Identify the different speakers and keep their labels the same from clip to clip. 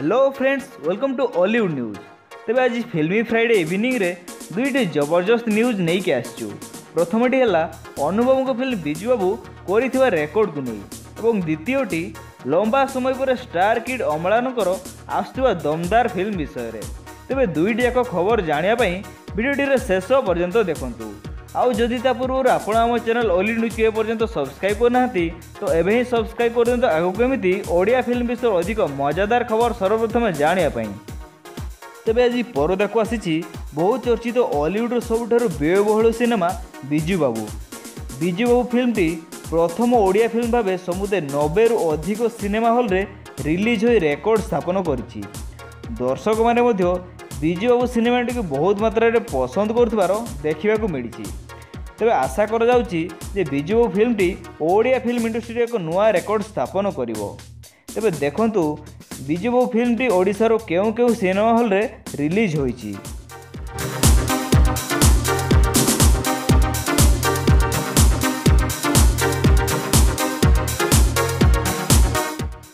Speaker 1: Hello friends, welcome to Hollywood news. तेज आज फिल्मी फ्राइडे इवनिंग रे दुईटी जबरदस्त न्यूज नहीं के आसचु। प्रथमटी है अनुभव को फिल्म बिजू बाबू कर रेकर्ड को नहीं और द्वितीयटी लंबा समय पर स्टार किड अमलानकर आसुवा दमदार फिल्म विषय में। तेज दुईटी जाक खबर जानापी भिडियोटी शेष पर्यंत देखूँ। आउ जदि ता पूर्व आपण आम चैनल हॉलीवुड न्यूज के पर्यंत सब्सक्राइब करना तो एवं ही सब्सक्राइब कर दिखाँ। आगू केमी ओडिया फिल्म विषय अधिक मजादार खबर सर्वप्रथम जानापी तेज आज परदा को आसी बहुत चर्चित हॉलीवुड सबुठारु व्ययबहुल सिनेमा बिजू बाबू। बिजू बाबू फिल्मटी प्रथम ओडिया फिल्म भाव समुदाय 90 रु अधिक सिनेमा हॉल रे रिलीज हो रेकर्ड स्थापन करिछि। दर्शक माने मध्य बिजू बाबू सिनेमाटी को बहुत मात्रा रे पसंद करुथिबार देखिबाकू मिलिछि। तेबे आशा करा जाउछि जे बिजू बाबू फिल्मटी ओडिया फिल्म इंडस्ट्री एक नुआ रेकर्ड स्थापन करिवो। तेबे देखंतु बिजू बाबू फिल्मटी ओडिशार केउ केउ सिनेमा हॉल रे रिलीज होइछि।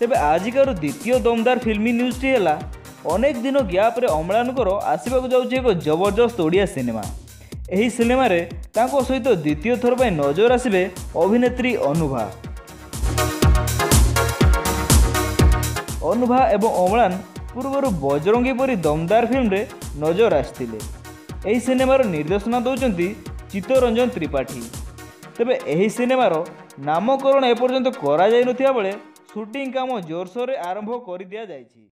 Speaker 1: तेबे आजिकार द्वितीय दमदार फिल्मी न्यूज़ टी है अनेक दिन गैप रे अमलानकर आसवाक जाउछि एक जबरदस्त ओडिया सिनेमा। एही सिनेमा रे तांको सहित द्वितीय थर पर नजर आसबे अभिनेत्री अनुभा। अनुभा एवं अमलान पूर्वर बजरंगी परी दमदार फिल्म रे नजर आसथिले। एही सिनेमार निर्देशना दौरान चित्तरंजन त्रिपाठी। तेबे एही सिनेमार नामकरण एपर्यंत करा जाय नथिया बेले शूटिंग काम जोरसोर आरंभ कर दिया जायछि।